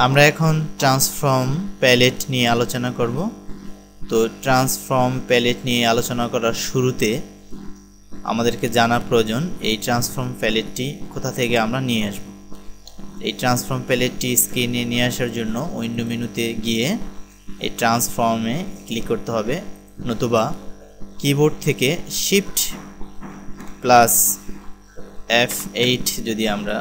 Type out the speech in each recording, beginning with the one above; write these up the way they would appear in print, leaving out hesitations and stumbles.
আমরা এখন transform palette নিয়ে আলোচনা করব। তো ট্রান্সফর্ম প্যালেট নিয়ে আলোচনা করার শুরুতে আমাদেরকে জানা প্রয়োজন এই ট্রান্সফর্ম প্যালেটটি কোথা থেকে আমরা নিয়ে আসব। এই ট্রান্সফর্ম প্যালেটটি স্ক্রিনে নিয়ে আসার জন্য উইন্ডো মেনুতে গিয়ে এই ট্রান্সফর্মে ক্লিক করতে হবে, নতুবা কিবোর্ড থেকে শিফট প্লাস F8 যদি আমরা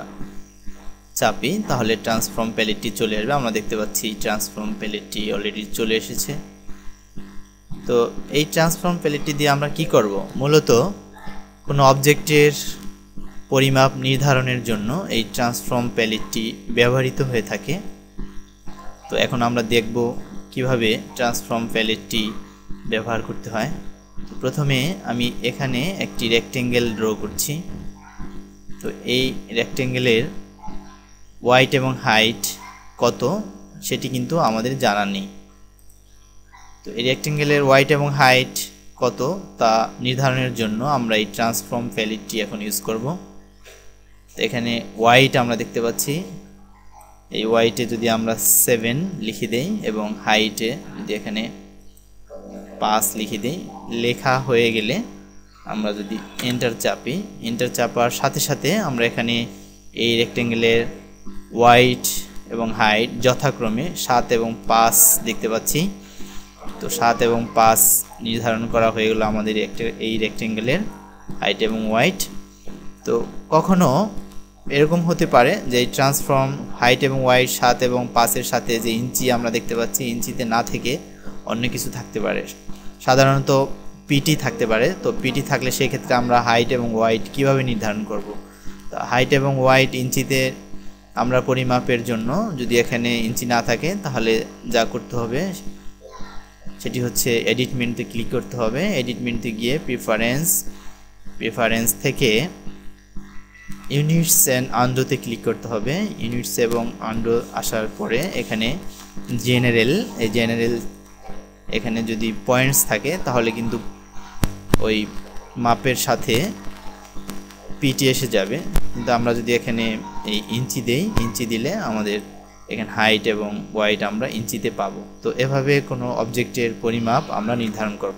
চাপি তাহলে ট্রান্সফর্ম প্যালেটটি চলে আসবে। আমরা দেখতে পাচ্ছি ট্রান্সফর্ম প্যালেটটি অলরেডি চলে এসেছে। তো এই ট্রান্সফর্ম প্যালেটটি দিয়ে আমরা কি করব? মূলত কোনো অবজেক্টের পরিমাপ নির্ধারণের জন্য এই ট্রান্সফর্ম প্যালেটটি ব্যবহৃত হয়ে থাকে। তো এখন আমরা দেখব কিভাবে ট্রান্সফর্ম প্যালেটটি ব্যবহার করতে হয়। তো প্রথমে আমি এখানে একটি রেক্টেঙ্গেল ড্র করছি। তো এই রেক্টেঙ্গেলের ওয়াইড এবং হাইট কত সেটি কিন্তু আমাদের জানা নেই। তো এই রেক্টেঙ্গেলের ওয়াইড এবং হাইট কত তা নির্ধারণের জন্য আমরা এই ট্রান্সফর্ম প্যালেটটি এখন ইউজ করব। তো এখানে ওয়াইড আমরা দেখতে পাচ্ছি, এই ওয়াইটে যদি আমরা 7 লিখে দেই এবং হাইটে যদি এখানে 5 লিখে দেই, লেখা হয়ে গেলে আমরা যদি এন্টার চাপি, এন্টার চাপার সাথে সাথে আমরা এখানে এই রেক্টেঙ্গেলের ওয়াইড এবং হাইট যথাক্রমে 7 এবং 5 দেখতে পাচ্ছি। তো 7 এবং 5 নির্ধারণ করা হয়ে গেল আমাদের এই রেক্টেঙ্গেলের হাইট এবং ওয়াইড। তো কখনো এরকম হতে পারে যে এই ট্রান্সফর্ম হাইট এবং ওয়াইড 7 এবং 5-এর সাথে যে ইঞ্চি আমরা দেখতে পাচ্ছি, ইঞ্চিতে না থেকে অন্য কিছু থাকতে পারে, সাধারণত পিটি থাকতে পারে। তো পিটি থাকলে সেই ক্ষেত্রে আমরা হাইট এবং ওয়াইড কিভাবে নির্ধারণ করব? তো হাইট এবং ওয়াইড ইঞ্চিতে আমরা পরিমাপের জন্য যদি এখানে ইঞ্চি না থাকে তাহলে যা করতে হবে সেটি হচ্ছে এডিট মেনুতে ক্লিক করতে হবে। এডিট মেনুতে গিয়ে প্রিফারেন্স থেকে ইউনিটস অ্যান্ড আন্ডোতে ক্লিক করতে হবে। ইউনিটস এবং আন্ডো আসার পরে এখানে জেনারেল, এই জেনারেল এখানে যদি পয়েন্টস থাকে তাহলে কিন্তু ওই মাপের সাথে পিটি এসে যাবে। কিন্তু আমরা যদি এখানে এই ইঞ্চি দেই, ইঞ্চি দিলে আমাদের এখানে হাইট এবং ওয়াইড আমরা ইঞ্চিতে পাবো। তো এভাবে কোনো অবজেক্টের পরিমাপ আমরা নির্ধারণ করব।